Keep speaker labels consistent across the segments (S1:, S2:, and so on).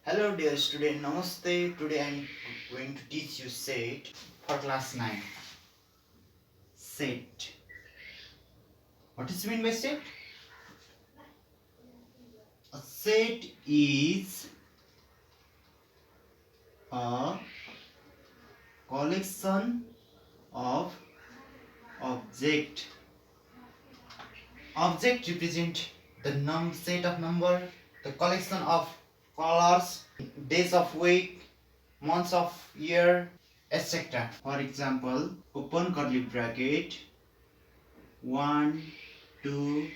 S1: Hello dear student, Namaste. Today I am going to teach you set for class 9. Set. What is mean by set? A set is a collection of object. Object represent the set of number, the collection of colors, days of week, months of year, etc. For example, open curly bracket 1, 2,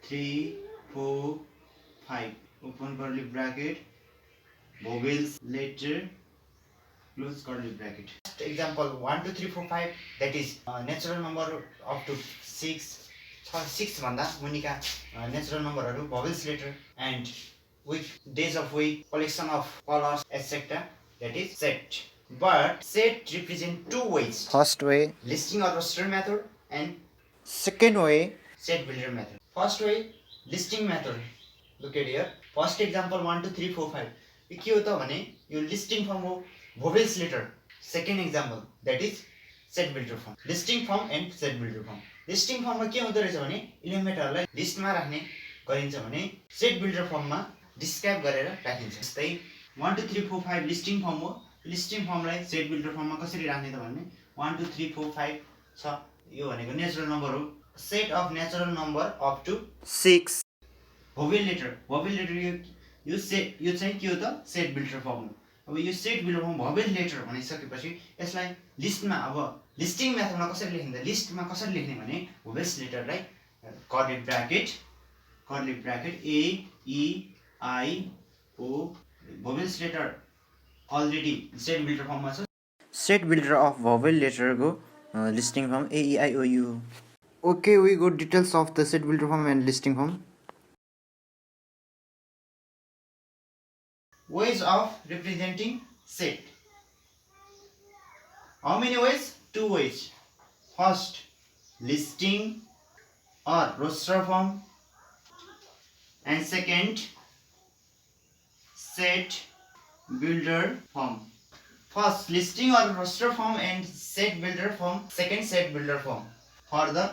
S1: 3, 4, 5. Open curly bracket, vowels, letter, close curly bracket. First example 1, 2, 3, 4, 5. That is natural number up to 6. 6 भन्दा मुनिका natural numberहरू vowels letter and week, days of week, collection of colors, etc. That is set. But set represent two ways.
S2: First way,
S1: Listing or roster method and
S2: second way,
S1: set builder method. First way, listing method. Look at here. First example 1, 2, 3, 4, 5. यो के हो त भने यो listing form हो, vowels letter. Second example that is set builder form. Listing form and set builder form. Listing फर्ममा के हुँदो रहेछ भने इलिमेन्टहरूलाई लिस्टमा राख्ने गरिन्छ भने सेट बिल्डर फर्ममा डिस्क्राइब गरेर राखिन्छ। जस्तै 1, 2, 3, 4, 5 लिस्टिङ फर्म हो। लिस्टिङ फर्मलाई सेट बिल्डर फर्ममा कसरी राख्ने त भने 1, 2, 3, 4, 5 छ। यो भनेको नेचुरल नम्बर हो। Set of natural number up to
S2: 6.
S1: Vowel letter यो चाहिँ के हो त सेट बिल्डर फर्म हो। अब यो set builder form vowel letter भनिसकेपछि यसलाई लिस्टमा अब लिस्टिङ मेथडमा कसरी लेखिन्छ, लिस्टमा कसरी लेख्ने भने भोवेल्स लेटरलाई curly bracket A E I O vowels letter already set builder फर्ममा छ।
S2: Set builder of vowel letter go listing form A E I O U. Okay, we got details of the set builder form and listing form.
S1: Ways of representing set. How many ways? Two ways. First, listing or roster form, and second, set builder form. First, listing or roster form and set builder form. Second, set builder form for the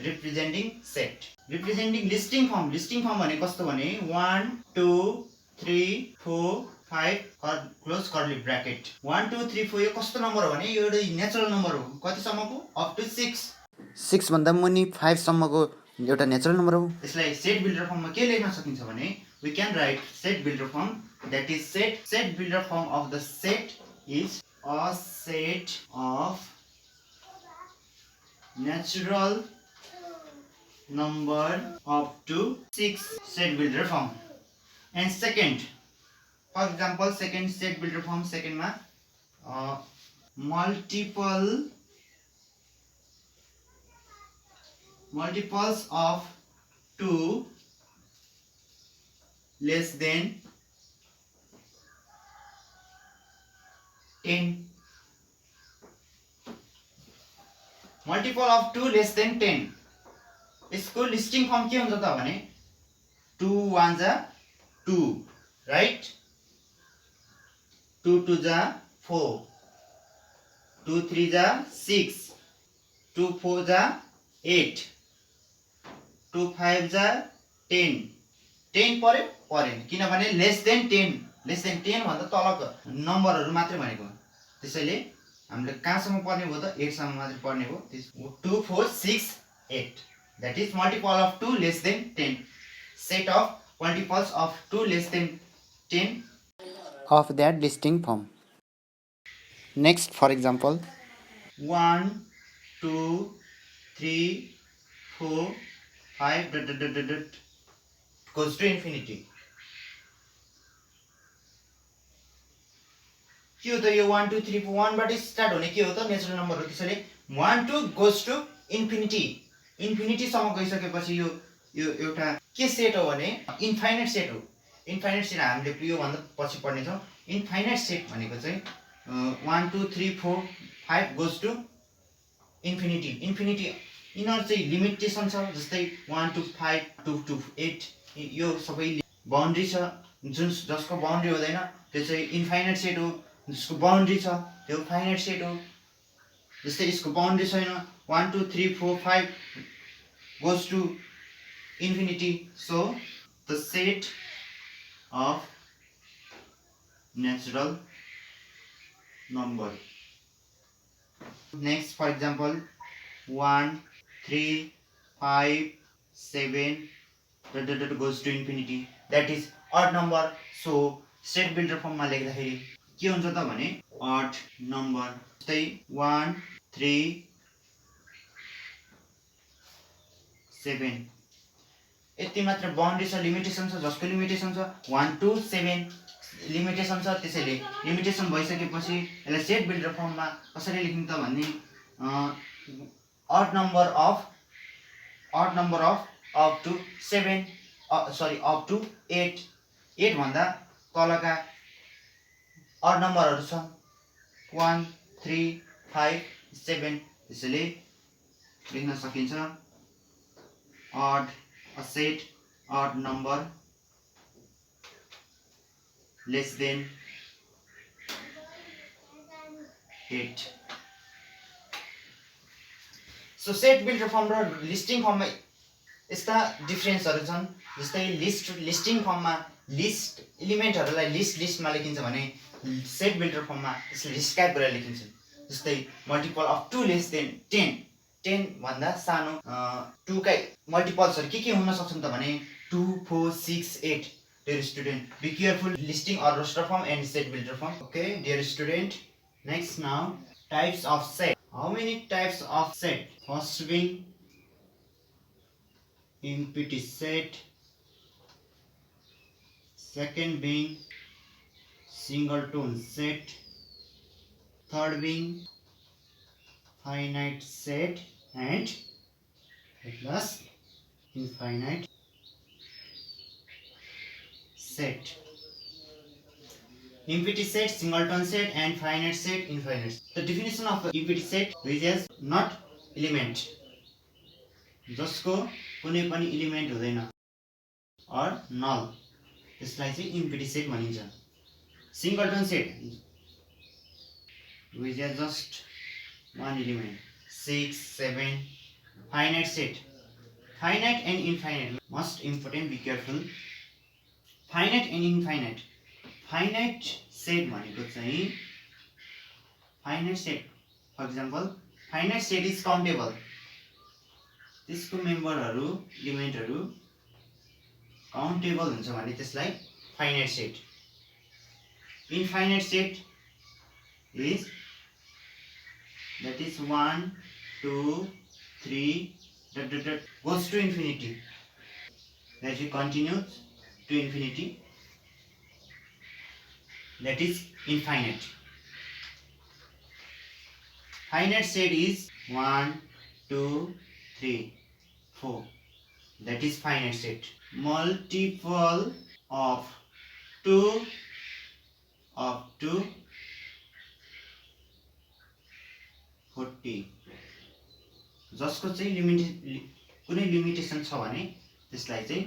S1: representing set. Representing listing form भने कस्तो भने 1, 2, 3, 4, 5 close curly bracket 1, 2, 3, 4 यो कस्तो number हो भने यो एउटा natural number हो। कति सम्मको? अप टु
S2: 6 भन्दा मुनि 5 सम्मको एउटा नेचुरल नम्बर हो।
S1: यसलाई सेट बिल्डर फर्ममा के लेख्न सकिन्छ भने we can write set builder form, that is set builder form of the set is a set of natural number up to 6 set builder form. And second, for example, second set builder form, second ma multiples of 2 less than 10. Multiple of 2 less than 10. इसको listing form के हुन्छ त भने 2 1 जा 2, right? 2 2 जा 4, 2 3 जा 6, 2 4 जा 8, 2 5 जा 10. 10 परेन किनभने लेस देन 10 भन्दा तलको नम्बरहरू मात्रै भनेको। त्यसैले हामीले कहाँसम्म पर्ने भयो त 8 सम्म मात्रै पर्ने भयो। 2 4 6 8, that is multiple of 2 less than 10. Set of multiples of 2 less than 10
S2: of that listing form. Next, for example,
S1: 1, 2, 3, 4, 5 goes to infinity. के हो त यो 1 2 3 4 1 बाट स्टार्ट हुने के हो त नेचुरल नम्बर हो। त्यसैले 1 2 goes to infinity. इन्फिनिटी सम्म गइसकेपछि यो एउटा के सेट हो भने इन्फाइनाइट सेट हो। इन्फाइनाइट सेट हामीले यो भन्दा पछि पढ्ने छौं। इन्फाइनाइट सेट भनेको चाहिँ 1 2 3 4 5 goes to infinity. Infinity inner चाहिँ लिमिटेसन छ, जस्तै 1 to 5 2 to 8 यो सबै बाउन्ड्री छ। जुन जसको बाउन्ड्री हुँदैन त्यो चाहिँ इन्फाइनाइट सेट हो, जसको बाउन्ड्री छ त्यो फाइनाइट सेट हो। जस्तै यसको बाउन्ड्री छैन, 1 2 3 4 5 goes to infinity, so the set of natural number. Next, for example, 1 3 5 7 goes to infinity, that is odd number. So set builder form मा लेख्दाखेरि के हुन्छ त भने odd number, जस्तै 1 3 7 यति मात्र बाउन्ड्री छ, लिमिटेसन छ। जसको लिमिटेसन छ 1 2 7 लिमिटेसन छ, त्यसैले लिमिटेसन भइसकेपछि यसलाई सेट बिल्डर फर्ममा कसरी लेख्नु त भन्ने odd number of up to 7 up to 8 भन्दा तलका odd नम्बरहरु छन् 1 3 5 7, त्यसैले लेख्न सकिन्छ a set odd number less than 8. So set builder form र लिस्टिङ फर्ममा यस्ता डिफरेन्सहरु छन्। जस्तै लिस्टिङ फर्ममा लिस्ट एलिमेन्टहरुलाई लिस्टमा लेखिन्छ भने सेट बिल्डर फर्ममा यसले डिस्क्राइब गरेर लेखिन्छ। जस्तै मल्टिपल अफ 2 लेस देन 10 भन्दा सानो 2 का मल्टिपल्सहरु के हुन सक्छन् त भने 2 4 6 8। Dear student, be careful listing or roster form and set builder form. Okay, dear student, next now types of set. How many types of set? First being empty set, second being singleton set, third being finite set, and at last infinite set. Empty set, singleton set, and finite set, infinite set. The definition of empty set which has not element, जसको कुनै पनि element हुँदैन or null, त्यसलाई चाहिँ empty set भनिन्छ। Singleton set which has just one element 6 7. Finite set, finite and infinite, most important, be careful. Finite and infinite. Finite set भनेको चाहिँ finite set, for example finite set is countable, त्यसको मेम्बरहरु एलिमेन्टहरु countable हुन्छ भने त्यसलाई finite set. Infinite set is that is 1 2 3 goes to infinity, that is continues to infinity, that is infinite. Finite set is 1 2 3 4, that is finite set. Multiple of 2 up to 40, जसको चाहिँ कुनै limitation छ भने त्यसलाई चाहिँ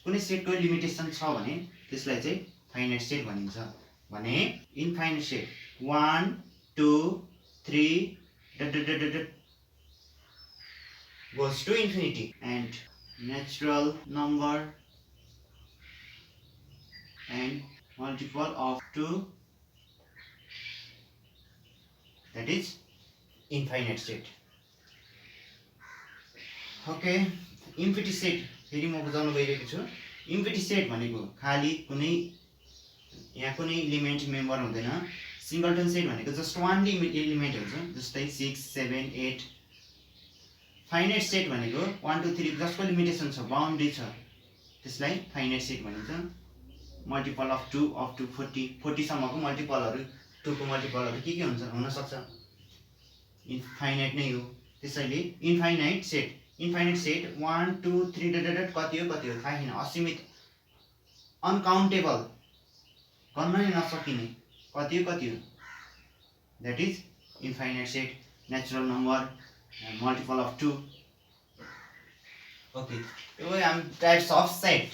S1: कुनै सेटको लिमिटेसन छ भने त्यसलाई चाहिँ फाइनाइट सेट भनिन्छ। भने infinite set 1 2 3 goes to infinity, and natural number and multiple of 2, that is infinite set. Okay, empty set फेरि म बुझाउन गइरहेको छु। empty set भनेको खाली कुनै यहाँ कुनै एलिमेन्ट मेम्बर हुँदैन। सिंगलटन सेट भनेको जस्ट वान एलिमेन्ट हुन्छ, जस्तै 6 7 8। फाइनाइट सेट भनेको 1 2 3 जसको लिमिटेसन छ, बाउन्ड्री छ, त्यसलाई फाइनाइट सेट भनिन्छ। मल्टिपल अफ 2 अप टु 40 सम्मको मल्टिपलहरु 2 को मल्टिपलहरु के हुन सक्छ, इन्फाइनाइट नै हो। त्यसैले इन्फाइनाइट सेट 1 2 3 कति हो थाहा छैन, असीमित, अनकाउन्टेबल, गर्न नै नसकिने कति हो, that is infinite set. Natural number and multiple of 2. Okay, यो हामी types of set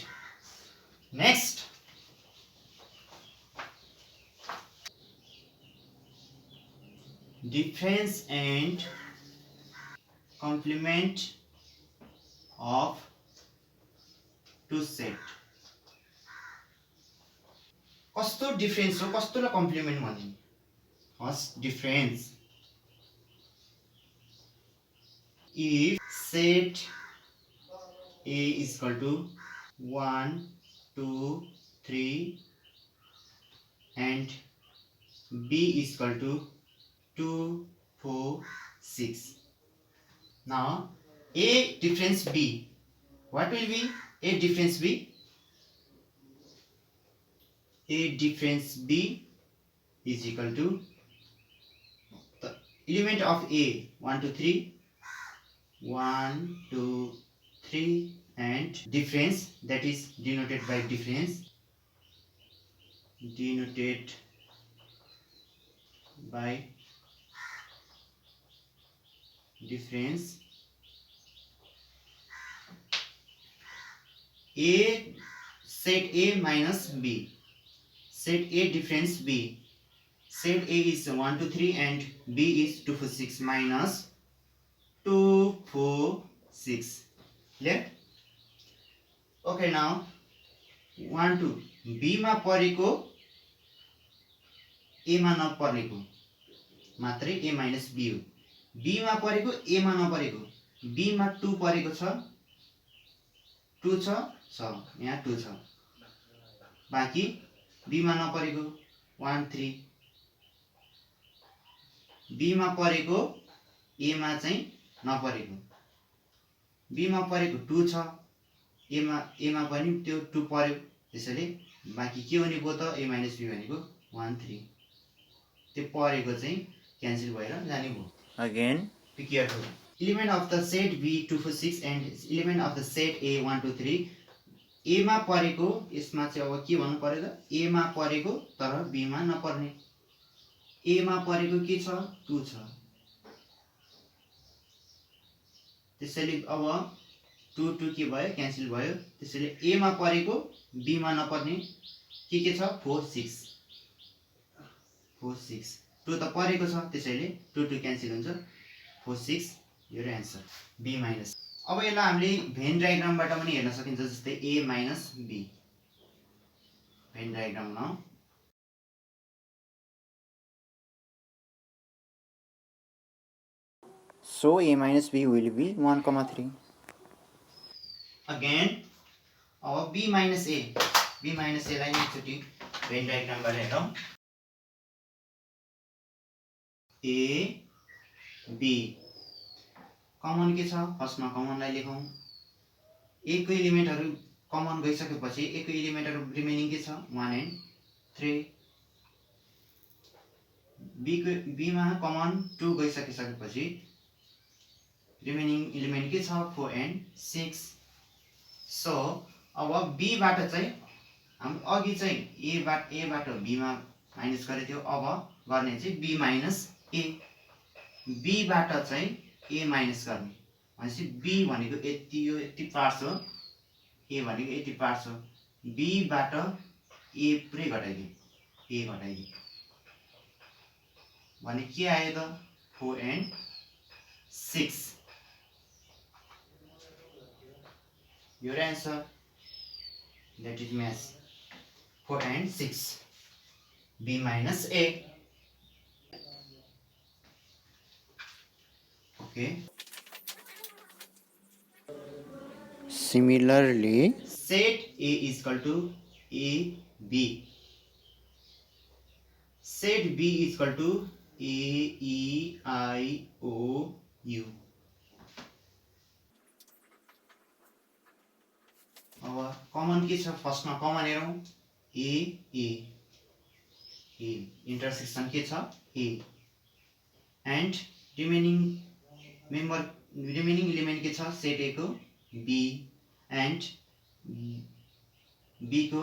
S1: Next, difference and complement of two set. कस्तो डिफरेन्स हो, कस्तोलाई कम्प्लिमेन्ट भन्ने? First difference, if set A is equal to 1 2 3 and B is equal to 2 4 6. Now A difference B, what will be A difference B? A difference B is equal to the element of A 1 2 3 1 2 3 and difference, that is denoted by difference, denoted by difference. A set A minus B, set A difference B, set A is 1 2 3 and B is 2 4 6 minus 2 4 6. Clear? Okay, now 1 2 B मा परेको A मा नपरेको मात्रै A minus B हो. B मा परेको A मा नपरेको, B मा 2 परेको छ, 2 छ, यहाँ 2 छ, बाँकी B मा नपरेको 1 3, B मा परेको A मा चाहिँ नपरेको, B मा परेको 2 छ, A मा पनि त्यो 2 पर्यो, त्यसैले बाँकी के हुने भयो त A minus B भनेको 1 3. त्यो परेको चाहिँ क्यान्सल भएर जाने भयो.
S2: Again,
S1: be careful. Element of the set B 2 4 6 and element of the set A 1 2 3. A मा परेको, यसमा चाहिँ अब के भन्नु पर्यो त, A मा परेको तर B मा नपर्ने. A मा परेको के छ, 2 छ, त्यसैले अब 2 2 के भयो, क्यान्सल भयो, त्यसैले A मा परेको B मा नपर्ने के छ, 4 6 4 6, 2 त परेको छ, त्यसैले 2 2 क्यान्सल हुन्छ, 4 6 यो आन्सर B माइनस. अब यसलाई हामीले भेन डायग्रामबाट पनि हेर्न सकिन्छ, जस्तै A minus B. Van diagram now.
S2: so A minus B will be 1 comma 3.
S1: Again, अब B minus A, B minus A लाई एकचोटि भेन डायग्रामबाट हेरौँ. A B कमन के छ, फर्स्टमा कमनलाई लेखौँ. A को एलिमेन्टहरु कमन गइसकेपछि A को एलिमेन्टहरु रिमेनिङ के छ, 1 and 3. B मा कमन 2 गइसकेपछि रिमेनिङ एलिमेन्ट के छ, 4 and 6. सो अब B बाट चाहिँ हामी अघि चाहिँ A बाट B मा माइनस गरेको थियो, अब गर्ने चाहिँ B minus A. B बाट चाहिँ A माइनस गर्ने भनेपछि B भनेको यति, यो यति पार्ट्स हो, A भनेको यति पार्ट्स हो. B बाट A पुरै घटाइदियो, A घटाइदियो भने के आयो त, 4 and 6. Your answer, that is match 4 and 6, B minus A. Okay.
S2: Similarly,
S1: Set A is equal to A B. Set B is equal to A E I O U. अब common के छ, फर्स्टमा common हेरौँ, A intersection के छ, A and remaining element के छ, set A को B एन्ड B को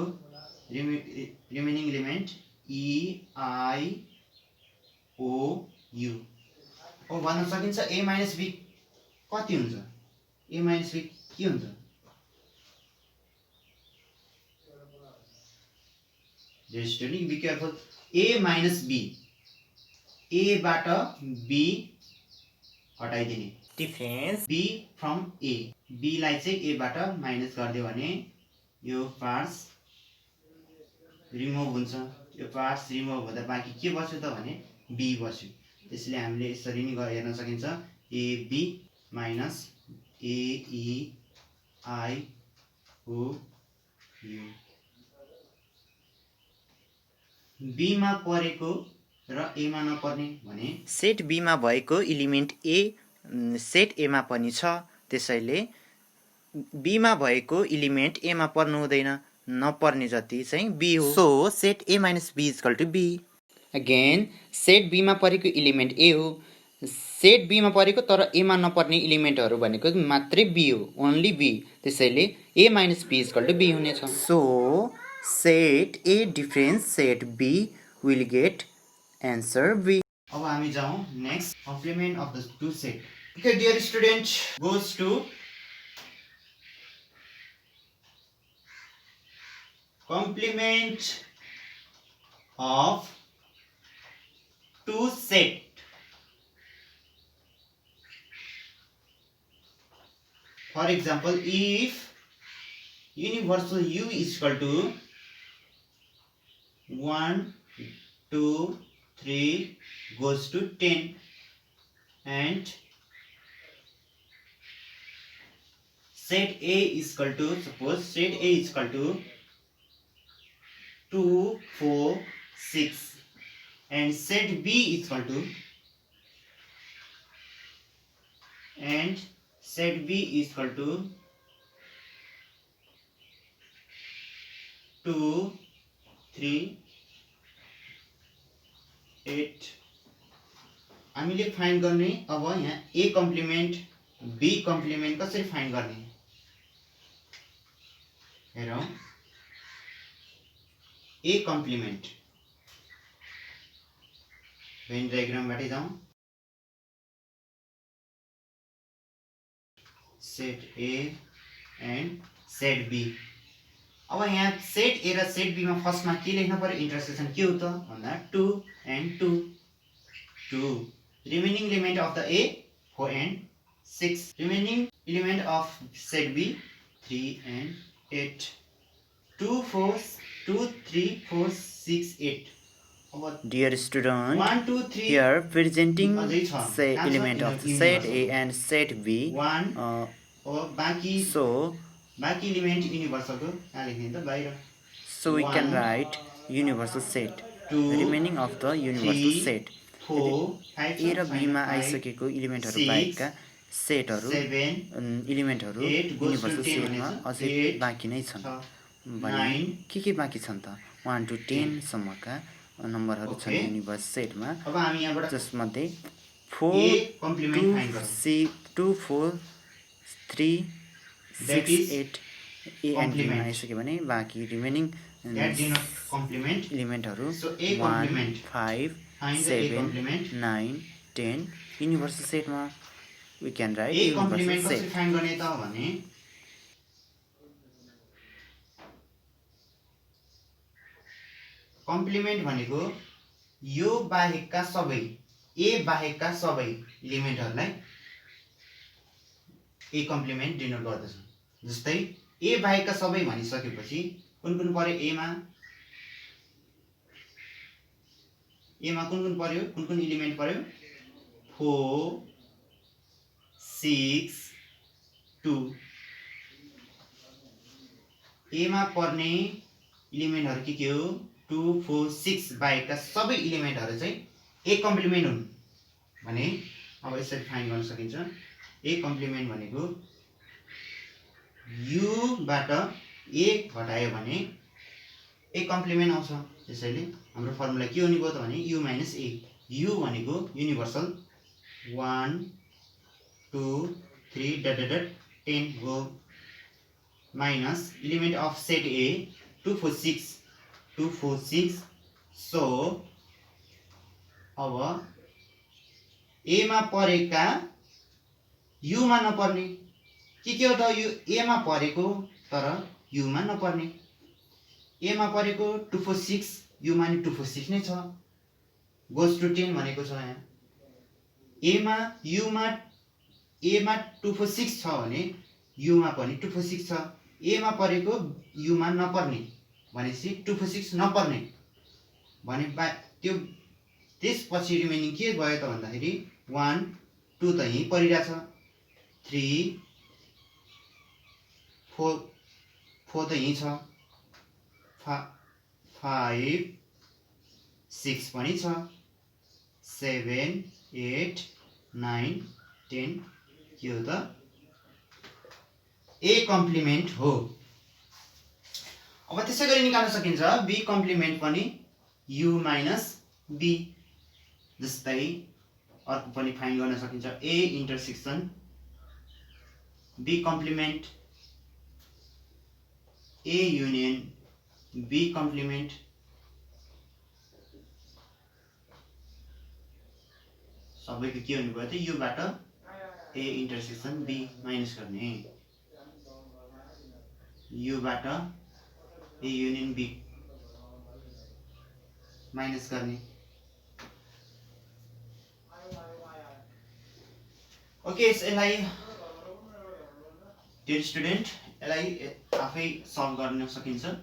S1: remaining element E I O U. अब भन्न सकिन्छ A minus B कति हुन्छ, A minus B के हुन्छ, dear student be careful a minus b a बाट b हटाइदिने
S2: difference
S1: b from a b लाई चाहिँ a बाट माइनस गरिदियो भने यो पार्ट्स रिमुभ हुन्छ यो पार्ट्स रिमुभ हुँदा बाँकी के बस्यो त भने b बस्यो त्यसैले हामीले यसरी नै हेर्न सकिन्छ ab minus a e i o u b मा परेको र a मा नपर्ने भने
S2: सेट b मा भएको इलिमेन्ट a सेट a मा पनि छ त्यसैले b मा भएको इलिमेन्ट a मा पर्नु हुँदैन नपर्ने जति चाहिँ b हो so set a minus b equal to b again set b मा परेको इलिमेन्ट a हो सेट b मा परेको तर a मा नपर्ने इलिमेन्टहरू भनेको मात्रै b हो ओन्ली b त्यसैले a minus b equal to b हुनेछ so set a difference set b will get answer b
S1: अब हामी जाउँ next complement of the two set okay dear student goes to complement of two set. For example, if universal u is equal to 1, 2, 3 goes to 10 and set A is equal to, suppose set A is equal to 2, 4, 6 and set B is equal to set B is equal to 2, 3, 8 हामीले find गर्ने अब यहाँ A complement B complement कसरी find गर्ने हेरौँ A complement when डायग्रामबाटै जाउँ set A and set B अब यहाँ सेट A र सेट B मा फर्स्टमा के लेख्न पर्यो इन्टरसेक्सन के हो त भन्दा 2 and 2 2 remaining element of the A 4 and 6 remaining element of set B 3 and 8 2 4 2 3 4 6 8
S2: Dear student,
S1: 1 2 3
S2: here presenting say
S1: Answer
S2: element of set A and set B.
S1: 1 बाँकी
S2: So
S1: बाँकी एलिमेन्ट युनिभर्सलको कहाँ लेख्ने त बाहिर
S2: so we can write universal set.
S1: 2
S2: Remaining of the universal set.
S1: 4
S2: A र B मा आइसकेको इलिमेन्टहरू बाहेकका सेटहरू इलिमेन्टहरू युनिभर्सल सेटमा अझै बाँकी नै छन् भने के बाँकी छन् त 1 to 10 सम्मका नम्बरहरू छन् युनिभर्स सेटमा
S1: अब हामी यहाँबाट
S2: जसमध्ये 4 2 4 3 6 8 A and B मा आइसक्यो भने बाँकी रिमेनिङ इलिमेन्टहरू 1 5 7 9 10 युनिभर्सल सेटमा we can write
S1: A
S2: universal
S1: complement कसरी
S2: set.
S1: फाइन्ड गर्ने त भने कम्प्लिमेन्ट भनेको यो बाहेकका सबै A बाहेकका सबै इलिमेन्टहरूलाई A कम्प्लिमेन्ट डिनोट गर्दछ जस्तै A बाहेकका सबै भनिसकेपछि कुन कुन पर्यो A मा कुन पर्यो कुन इलिमेन्ट पर्यो 4 6 2 A मा पर्ने इलिमेन्टहरू के हो 2 4 6 बाहेकका सबै इलिमेन्टहरू चाहिँ A कम्प्लिमेन्ट हुन् भने अब यसरी फाइन्ड गर्न सकिन्छ A कम्प्लिमेन्ट भनेको U बाट A घटायो भने A कम्प्लिमेन्ट आउँछ त्यसैले हाम्रो फर्मुला के हुने भयो त भने U minus A U भनेको युनिभर्सल 1 2 3 10 हो minus element of set A 246 so अब A मा परेका U मा नपर्ने के हो त यो A मा परेको तर U मा नपर्ने A मा परेको 246 U मा नि 246 नै छ goes to 10 भनेको छ यहाँ A मा U मा A मा 246 छ भने U मा पनि 246 छ A मा परेको U मा नपर्ने भनेपछि 246 नपर्ने भने त्यो त्यसपछि रिमेनिङ के भयो त भन्दाखेरि 1 2 त यही परिरहेछ 3 4 त यही छ 5 6 पनि छ 7 8 9 10 यो त A कम्प्लिमेन्ट हो अब त्यसै गरी निकाल्न सकिन्छ B कम्प्लिमेन्ट पनि U माइनस B जस्तै अर्को पनि फाइन्ड गर्न सकिन्छ A intersection B complement A union B complement सबैको के हुनु भयो त U बाट A इन्टरसेक्सन B माइनस गर्ने U बाट A युनियन B माइनस गर्ने ओके यसलाई डियर स्टुडेन्ट यसलाई आफै सल्भ गर्न सकिन्छ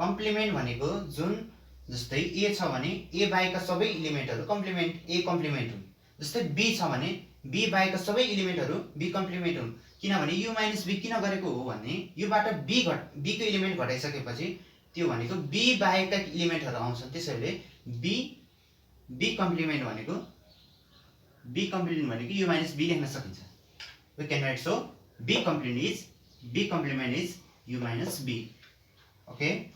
S1: कम्प्लिमेन्ट भनेको जुन जस्तै A छ भने A बाहेकका सबै इलिमेन्टहरु कम्प्लिमेन्ट A कम्प्लिमेन्ट हुन् जस्तै B छ भने B बाहेकका सबै इलिमेन्टहरु B कम्प्लिमेन्ट हुन् किनभने U माइनस B किन गरेको हो भने U बाट B को इलिमेन्ट घटाइसकेपछि त्यो भनेको B बाहेकका इलिमेन्टहरु आउँछन् त्यसैले B कम्प्लिमेन्ट भनेको U minus B लेख्न सकिन्छ we can write so B complement is U minus B okay